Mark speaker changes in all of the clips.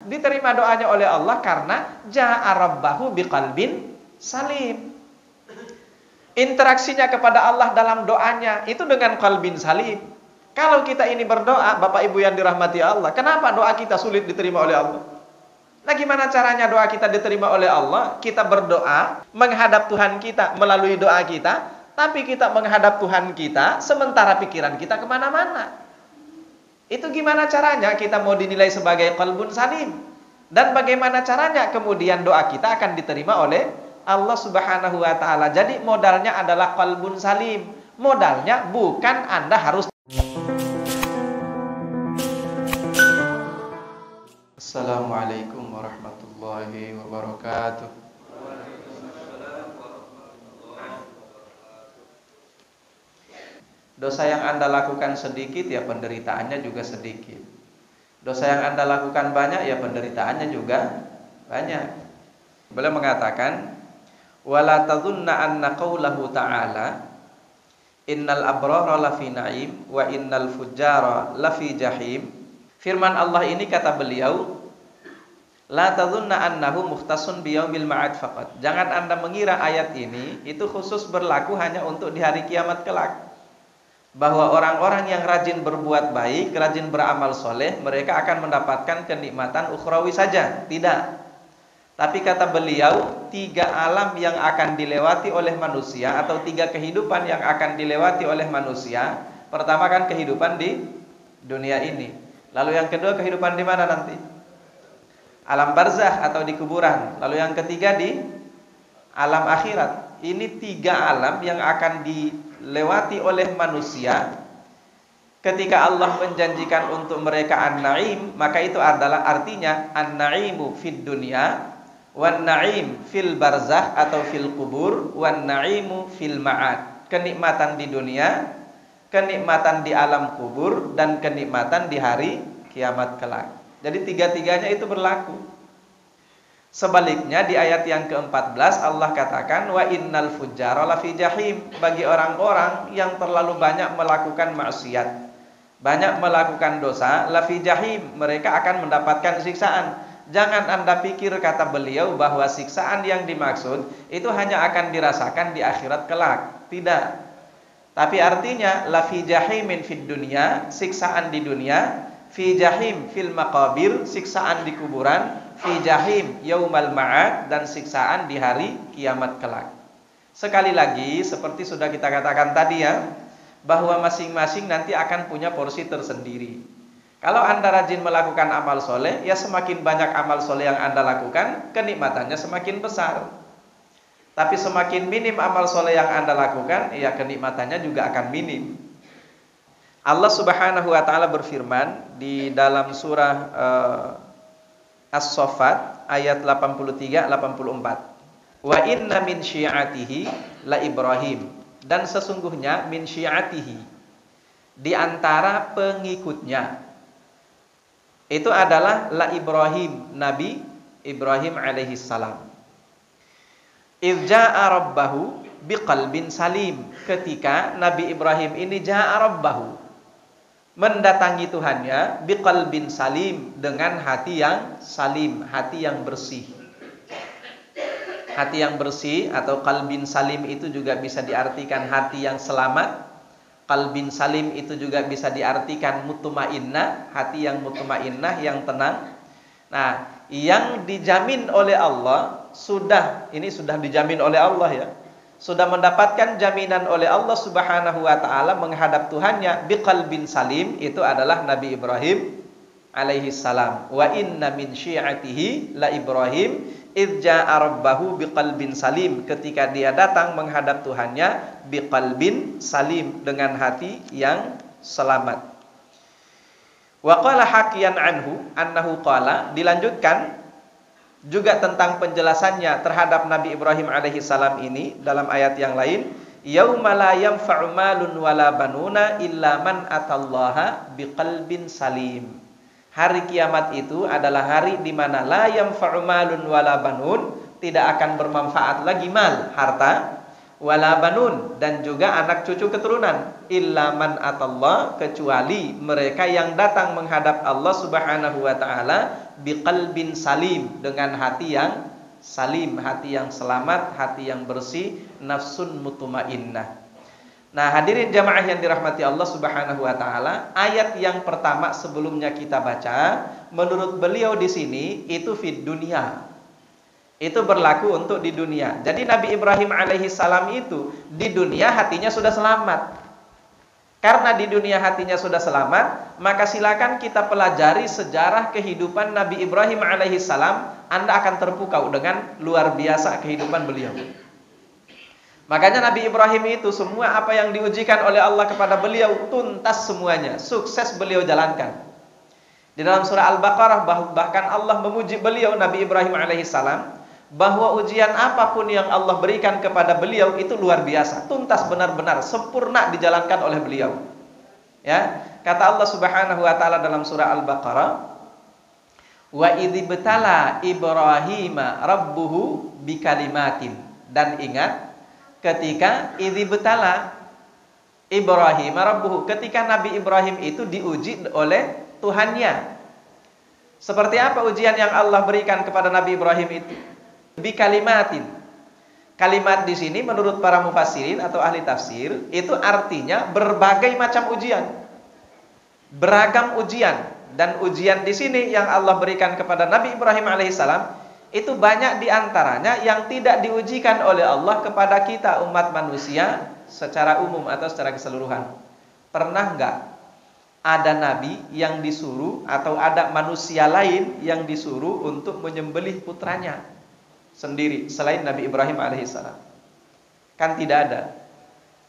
Speaker 1: Diterima doanya oleh Allah karena ja'a rabbahu biqalbin salim. Interaksinya kepada Allah dalam doanya itu dengan qalbin salim. Kalau kita ini berdoa, Bapak Ibu yang dirahmati Allah, kenapa doa kita sulit diterima oleh Allah? Nah, gimana caranya doa kita diterima oleh Allah? Kita berdoa menghadap Tuhan kita melalui doa kita, tapi kita menghadap Tuhan kita sementara pikiran kita kemana-mana. Itu gimana caranya kita mau dinilai sebagai qalbun salim? Dan bagaimana caranya kemudian doa kita akan diterima oleh Allah Subhanahu wa ta'ala? Jadi modalnya adalah qalbun salim. Modalnya bukan Anda harus. Assalamualaikum warahmatullahi wabarakatuh. Dosa yang Anda lakukan sedikit, ya penderitaannya juga sedikit. Dosa yang Anda lakukan banyak, ya penderitaannya juga banyak. Beliau mengatakan, wala tadhunna anna qaulahu ta'ala innal abrara lafi na'im wa innal fujjara lafi jahim. Firman Allah ini, kata beliau, la tadhunna annahu mukhtasun biyaumil ma'ad faqat. Jangan Anda mengira ayat ini itu khusus berlaku hanya untuk di hari kiamat kelak. Bahwa orang-orang yang rajin berbuat baik, rajin beramal soleh, mereka akan mendapatkan kenikmatan ukhrawi saja. Tidak. Tapi kata beliau, 3 alam yang akan dilewati oleh manusia, atau 3 kehidupan yang akan dilewati oleh manusia. Pertama kan kehidupan di dunia ini. Lalu yang kedua kehidupan di mana nanti? Alam barzakh atau di kuburan. Lalu yang ketiga di alam akhirat. Ini 3 alam yang akan dilewati oleh manusia. Ketika Allah menjanjikan untuk mereka an-na'im, maka itu adalah artinya an-na'imu fid dunya wan na'im fil barzakh atau fil kubur wan na'imu fil ma'ad. Kenikmatan di dunia, kenikmatan di alam kubur, dan kenikmatan di hari kiamat kelak. Jadi 3-3-nya itu berlaku. Sebaliknya di ayat yang ke-14 Allah katakan wa innal fujjara lafi jahim. Bagi orang-orang yang terlalu banyak melakukan maksiat, banyak melakukan dosa, lafi jahim, mereka akan mendapatkan siksaan. Jangan Anda pikir, kata beliau, bahwa siksaan yang dimaksud itu hanya akan dirasakan di akhirat kelak. Tidak. Tapi artinya lafi jahimin fid dunya, siksaan di dunia, fi jahim fil maqabir, siksaan di kuburan, fi jahim yaumal ma'ad, dan siksaan di hari kiamat kelak. Sekali lagi, seperti sudah kita katakan tadi ya, bahwa masing-masing nanti akan punya porsi tersendiri. Kalau Anda rajin melakukan amal soleh, ya semakin banyak amal soleh yang Anda lakukan, kenikmatannya semakin besar. Tapi semakin minim amal soleh yang Anda lakukan, ya kenikmatannya juga akan minim. Allah Subhanahu wa ta'ala berfirman di dalam surah As-Saffat ayat 83-84. Wa inna min syi'atihi la Ibrahim. Dan sesungguhnya min syi'atihi, di antara pengikutnya, itu adalah la Ibrahim, Nabi Ibrahim alaihi salam. Irja'a rabbahu biqalbin salim. Ketika Nabi Ibrahim ini ja'a rabbahu, mendatangi Tuhannya, biqalbin salim, dengan hati yang salim, hati yang bersih. Hati yang bersih atau qalbin salim itu juga bisa diartikan hati yang selamat. Qalbin salim itu juga bisa diartikan mutmainnah, hati yang mutmainnah, yang tenang. Nah, yang dijamin oleh Allah, ini sudah dijamin oleh Allah ya. Sudah mendapatkan jaminan oleh Allah Subhanahu wa ta'ala menghadap Tuhannya biqalbin salim, itu adalah Nabi Ibrahim alaihi salam. Wa inna min syi'atihi la Ibrahim idja'a rabbahu biqalbin salim. Ketika dia datang menghadap Tuhannya biqalbin salim, dengan hati yang selamat. Wa qala hakiyan anhu annahu qala, dilanjutkan juga tentang penjelasannya terhadap Nabi Ibrahim alaihi salam ini dalam ayat yang lain, yauma la yanfa'u malun wala banuna illa man atallaha biqalbin salim. Hari kiamat itu adalah hari di mana la yanfa'u malun wala banun, tidak akan bermanfaat lagi mal, harta, wala banun, dan juga anak cucu keturunan, illa man atallah, kecuali mereka yang datang menghadap Allah Subhanahu wa ta'ala biqalbin salim, dengan hati yang salim, hati yang selamat, hati yang bersih, nafsun mutmainnah. Nah, hadirin jamaah yang dirahmati Allah Subhanahu wa taala, ayat yang pertama sebelumnya kita baca, menurut beliau di sini itu fid dunia. Itu berlaku untuk di dunia. Jadi Nabi Ibrahim alaihi salam itu di dunia hatinya sudah selamat. Karena di dunia hatinya sudah selamat, maka silakan kita pelajari sejarah kehidupan Nabi Ibrahim alaihi salam. Anda akan terpukau dengan luar biasa kehidupan beliau. Makanya Nabi Ibrahim itu semua apa yang diujikan oleh Allah kepada beliau tuntas semuanya, sukses beliau jalankan. Di dalam surah Al-Baqarah bahkan Allah memuji beliau Nabi Ibrahim alaihissalam bahwa ujian apapun yang Allah berikan kepada beliau itu luar biasa, tuntas benar-benar sempurna dijalankan oleh beliau. Ya, kata Allah Subhanahu wa taala dalam surah Al-Baqarah, wa idzibtala Ibrahima rabbuhu bikalimatin, dan ingat ketika idzibtala Ibrahim rabbuhu, ketika Nabi Ibrahim itu diuji oleh Tuhannya. Seperti apa ujian yang Allah berikan kepada Nabi Ibrahim itu? Bikalimatin. Kalimat di sini menurut para mufassirin atau ahli tafsir itu artinya berbagai macam ujian. Beragam ujian, dan ujian di sini yang Allah berikan kepada Nabi Ibrahim alaihissalam itu banyak diantaranya yang tidak diujikan oleh Allah kepada kita umat manusia secara umum atau secara keseluruhan. Pernah enggak ada nabi yang disuruh atau ada manusia lain yang disuruh untuk menyembelih putranya sendiri selain Nabi Ibrahim alaihissalam? Kan tidak ada.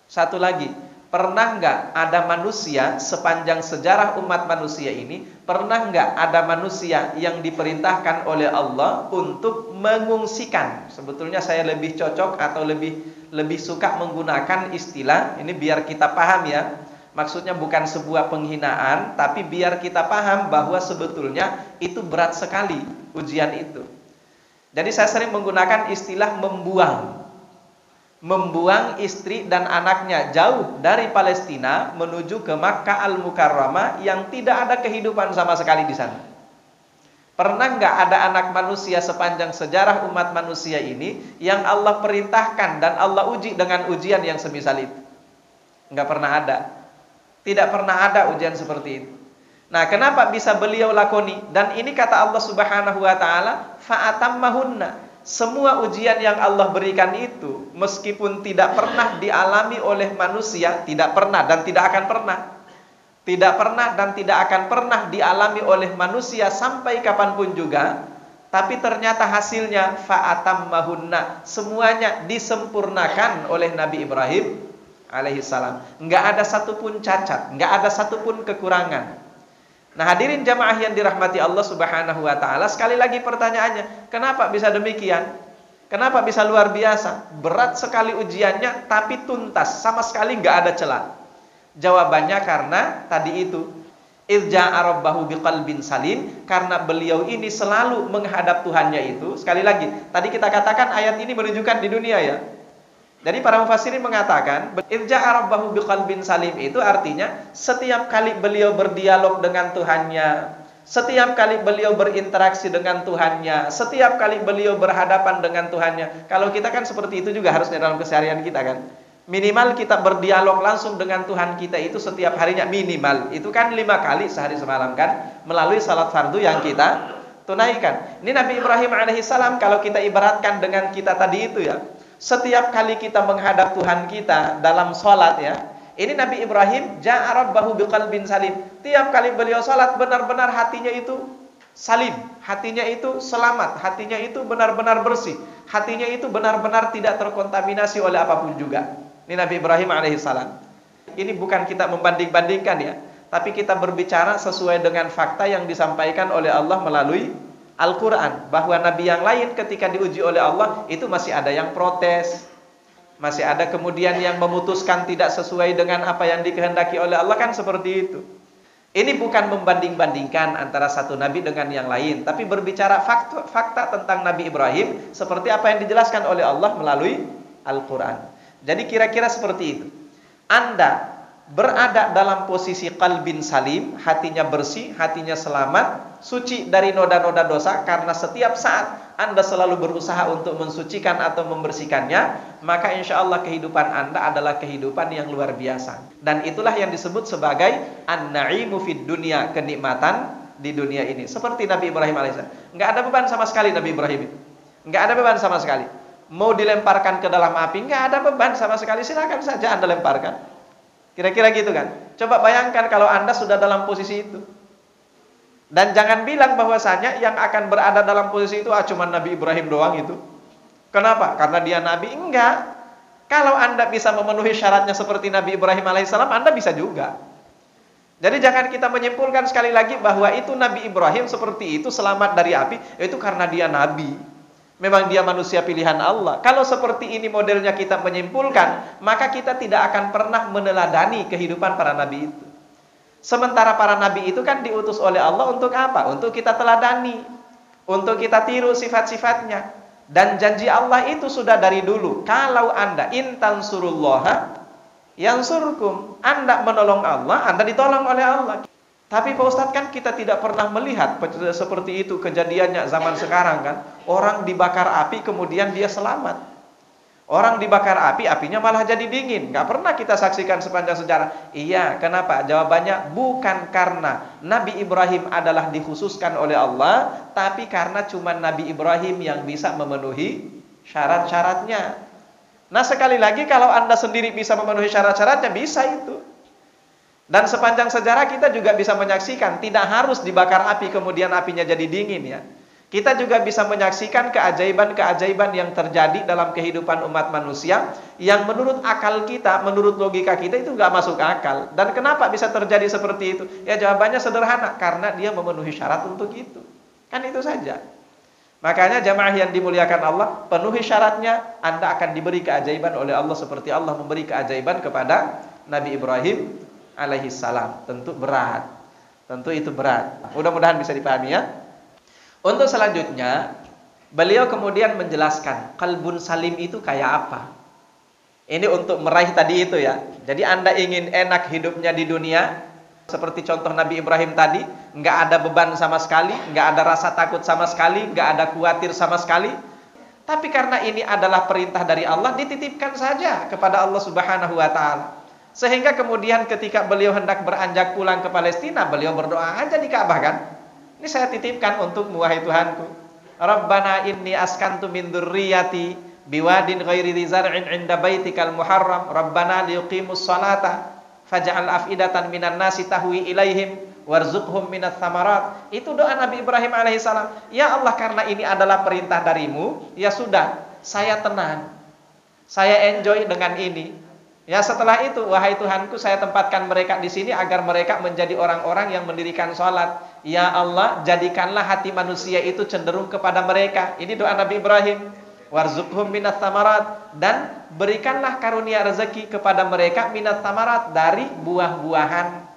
Speaker 1: Satu lagi, pernah enggak ada manusia sepanjang sejarah umat manusia ini, pernah enggak ada manusia yang diperintahkan oleh Allah untuk mengungsikan? Sebetulnya saya lebih cocok atau lebih suka menggunakan istilah ini biar kita paham ya. Maksudnya bukan sebuah penghinaan, tapi biar kita paham bahwa sebetulnya itu berat sekali ujian itu. Jadi saya sering menggunakan istilah membuang istri dan anaknya jauh dari Palestina menuju ke Makkah Al-Mukarramah yang tidak ada kehidupan sama sekali di sana. Pernah nggak ada anak manusia sepanjang sejarah umat manusia ini yang Allah perintahkan dan Allah uji dengan ujian yang semisal itu? Nggak pernah ada. Tidak pernah ada ujian seperti itu. Nah, kenapa bisa beliau lakoni? Dan ini kata Allah Subhanahu wa taala, fa'atammahunna. Semua ujian yang Allah berikan itu meskipun tidak pernah dialami oleh manusia, tidak pernah dan tidak akan pernah. Tidak pernah dan tidak akan pernah dialami oleh manusia sampai kapanpun juga, tapi ternyata hasilnya fa'atammahunna. Semuanya disempurnakan oleh Nabi Ibrahim alaihissalam. Enggak ada satupun cacat, enggak ada satupun kekurangan. Nah, hadirin jamaah yang dirahmati Allah Subhanahu wa taala, sekali lagi pertanyaannya, kenapa bisa demikian? Kenapa bisa luar biasa? Berat sekali ujiannya tapi tuntas, sama sekali enggak ada celah. Jawabannya karena tadi itu, irja'a rabbahu biqalbin salim, karena beliau ini selalu menghadap Tuhannya itu. Sekali lagi, tadi kita katakan ayat ini menunjukkan di dunia ya. Jadi para mufassirin mengatakan irja'a rabbahu biqalbin salim itu artinya setiap kali beliau berdialog dengan Tuhannya, setiap kali beliau berinteraksi dengan Tuhannya, setiap kali beliau berhadapan dengan Tuhannya. Kalau kita kan seperti itu juga harusnya dalam keseharian kita kan. Minimal kita berdialog langsung dengan Tuhan kita itu setiap harinya minimal. Itu kan 5 kali sehari semalam kan, melalui salat fardu yang kita tunaikan. Ini Nabi Ibrahim alaihissalam kalau kita ibaratkan dengan kita tadi itu ya. Setiap kali kita menghadap Tuhan kita dalam sholat ya, ini Nabi Ibrahim ja'a rabbahu biqalbin salim. Tiap kali beliau sholat benar-benar hatinya itu salim, hatinya itu selamat, hatinya itu benar-benar bersih, hatinya itu benar-benar tidak terkontaminasi oleh apapun juga. Ini Nabi Ibrahim alaihissalam. Ini bukan kita membanding-bandingkan ya, tapi kita berbicara sesuai dengan fakta yang disampaikan oleh Allah melalui Al-Quran, bahwa Nabi yang lain ketika diuji oleh Allah itu masih ada yang protes, masih ada kemudian yang memutuskan tidak sesuai dengan apa yang dikehendaki oleh Allah, kan seperti itu. Ini bukan membanding-bandingkan antara satu Nabi dengan yang lain, tapi berbicara fakta tentang Nabi Ibrahim seperti apa yang dijelaskan oleh Allah melalui Al-Quran. Jadi kira-kira seperti itu. Anda berada dalam posisi qalbin salim, hatinya bersih, hatinya selamat, suci dari noda-noda dosa, karena setiap saat Anda selalu berusaha untuk mensucikan atau membersihkannya, maka insya Allah kehidupan Anda adalah kehidupan yang luar biasa. Dan itulah yang disebut sebagai an-na'imu fid dunya, kenikmatan di dunia ini. Seperti Nabi Ibrahim alaihissalam, nggak ada beban sama sekali Nabi Ibrahim itu, nggak ada beban sama sekali. Mau dilemparkan ke dalam api, nggak ada beban sama sekali, silakan saja Anda lemparkan. Kira-kira gitu kan. Coba bayangkan kalau Anda sudah dalam posisi itu. Dan jangan bilang bahwasanya yang akan berada dalam posisi itu cuma Nabi Ibrahim doang itu. Kenapa? Karena dia Nabi? Enggak. Kalau Anda bisa memenuhi syaratnya seperti Nabi Ibrahim alaihissalam, Anda bisa juga. Jadi jangan kita menyimpulkan sekali lagi bahwa itu Nabi Ibrahim seperti itu selamat dari api, itu karena dia Nabi. Memang dia manusia pilihan Allah. Kalau seperti ini modelnya kita menyimpulkan, maka kita tidak akan pernah meneladani kehidupan para nabi itu. Sementara para nabi itu kan diutus oleh Allah untuk apa? Untuk kita teladani, untuk kita tiru sifat-sifatnya. Dan janji Allah itu sudah dari dulu. Kalau Anda intansurullaha yansurkum, Anda menolong Allah, Anda ditolong oleh Allah. Tapi Pak Ustadz, kan kita tidak pernah melihat seperti itu kejadiannya zaman sekarang kan. Orang dibakar api kemudian dia selamat. Orang dibakar api, apinya malah jadi dingin. Gak pernah kita saksikan sepanjang sejarah. Iya, kenapa? Jawabannya bukan karena Nabi Ibrahim adalah dikhususkan oleh Allah, tapi karena cuma Nabi Ibrahim yang bisa memenuhi syarat-syaratnya. Nah sekali lagi, kalau Anda sendiri bisa memenuhi syarat-syaratnya, bisa itu. Dan sepanjang sejarah kita juga bisa menyaksikan, tidak harus dibakar api kemudian apinya jadi dingin ya. Kita juga bisa menyaksikan keajaiban-keajaiban yang terjadi dalam kehidupan umat manusia, yang menurut akal kita, menurut logika kita itu nggak masuk akal. Dan kenapa bisa terjadi seperti itu? Ya jawabannya sederhana, karena dia memenuhi syarat untuk itu. Kan itu saja. Makanya jamaah yang dimuliakan Allah, penuhi syaratnya, Anda akan diberi keajaiban oleh Allah seperti Allah memberi keajaiban kepada Nabi Ibrahim alaihissalam. Tentu berat, tentu itu berat. Mudah-mudahan bisa dipahami ya. Untuk selanjutnya, beliau kemudian menjelaskan qalbun salim itu kayak apa. Ini untuk meraih tadi itu ya. Jadi Anda ingin enak hidupnya di dunia, seperti contoh Nabi Ibrahim tadi, nggak ada beban sama sekali, nggak ada rasa takut sama sekali, nggak ada khawatir sama sekali. Tapi karena ini adalah perintah dari Allah, dititipkan saja kepada Allah Subhanahu wa taala. Sehingga kemudian ketika beliau hendak beranjak pulang ke Palestina, beliau berdoa aja di Ka'bah kan. Ini saya titipkan untukmu wahai Tuhanku. Rabbana inni askantu min dzurriyyati biwadin ghairi dzi zar'in 'inda baitikal muharram. Rabbana liyuqimus sholata faj'al af'idatan minan nasi tahwi ilaihim warzuqhum minats tsamarat. Itu doa Nabi Ibrahim alaihissalam. Ya Allah, karena ini adalah perintah darimu, ya sudah, saya tenang. Saya enjoy dengan ini. Ya setelah itu, wahai Tuhanku, saya tempatkan mereka di sini agar mereka menjadi orang-orang yang mendirikan sholat. Ya Allah, jadikanlah hati manusia itu cenderung kepada mereka. Ini doa Nabi Ibrahim. Warzuqhum minats tsamarat, dan berikanlah karunia rezeki kepada mereka minats tsamarat, dari buah-buahan.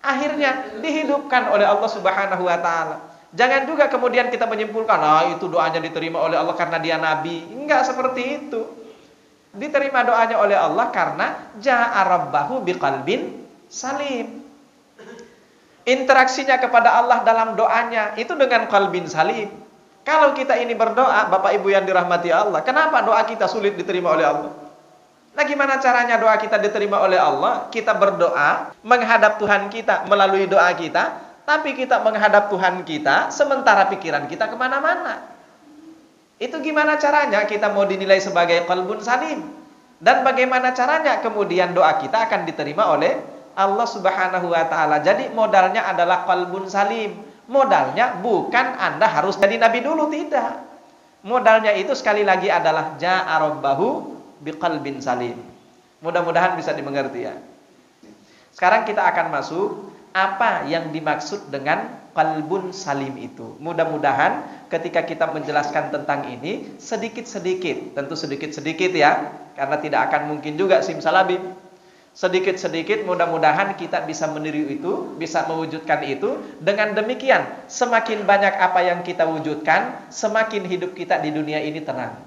Speaker 1: Akhirnya dihidupkan oleh Allah Subhanahu wa taala. Jangan juga kemudian kita menyimpulkan, itu doanya diterima oleh Allah karena dia nabi. Enggak seperti itu. Diterima doanya oleh Allah karena ja'a rabbahu biqalbin salim. Interaksinya kepada Allah dalam doanya itu dengan qalbin salim. Kalau kita ini berdoa, Bapak Ibu yang dirahmati Allah, kenapa doa kita sulit diterima oleh Allah? Nah, gimana caranya doa kita diterima oleh Allah? Kita berdoa menghadap Tuhan kita melalui doa kita, tapi kita menghadap Tuhan kita sementara pikiran kita kemana-mana. Itu gimana caranya kita mau dinilai sebagai qalbun salim? Dan bagaimana caranya kemudian doa kita akan diterima oleh Allah Subhanahu wa taala? Jadi modalnya adalah qalbun salim. Modalnya bukan Anda harus jadi nabi dulu, tidak. Modalnya itu sekali lagi adalah ja'a rabbahu biqalbin salim. Mudah-mudahan bisa dimengerti ya. Sekarang kita akan masuk apa yang dimaksud dengan qalbun salim itu. Mudah-mudahan ketika kita menjelaskan tentang ini sedikit-sedikit, tentu sedikit-sedikit ya, karena tidak akan mungkin juga simsalabim. Sedikit-sedikit mudah-mudahan kita bisa meniru itu, bisa mewujudkan itu. Dengan demikian semakin banyak apa yang kita wujudkan, semakin hidup kita di dunia ini tenang.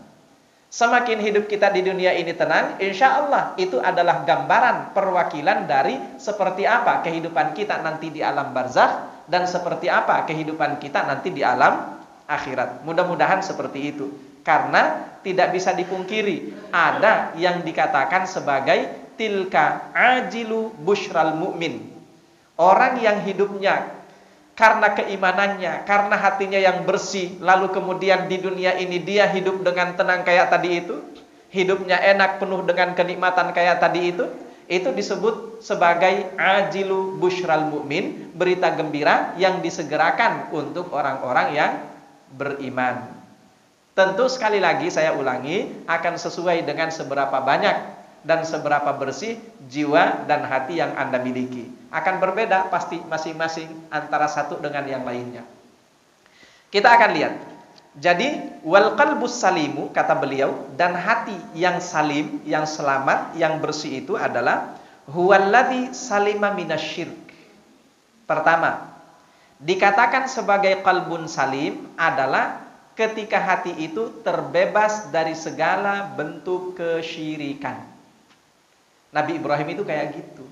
Speaker 1: Semakin hidup kita di dunia ini tenang, insya Allah itu adalah gambaran perwakilan dari seperti apa kehidupan kita nanti di alam barzakh dan seperti apa kehidupan kita nanti di alam akhirat. Mudah-mudahan seperti itu. Karena tidak bisa dipungkiri ada yang dikatakan sebagai tilka ajilu busyral mu'min. Orang yang hidupnya karena keimanannya, karena hatinya yang bersih, lalu kemudian di dunia ini dia hidup dengan tenang kayak tadi itu, hidupnya enak penuh dengan kenikmatan kayak tadi itu disebut sebagai ajilu busyral mu'min, berita gembira yang disegerakan untuk orang-orang yang beriman. Tentu sekali lagi saya ulangi, akan sesuai dengan seberapa banyak dan seberapa bersih jiwa dan hati yang Anda miliki. Akan berbeda pasti masing-masing antara satu dengan yang lainnya. Kita akan lihat. Jadi wal qalbus salimu, kata beliau, dan hati yang salim, yang selamat, yang bersih itu adalah huwallazi salima minasyirk. Pertama, dikatakan sebagai qalbun salim adalah ketika hati itu terbebas dari segala bentuk kesyirikan. Nabi Ibrahim itu kayak gitu.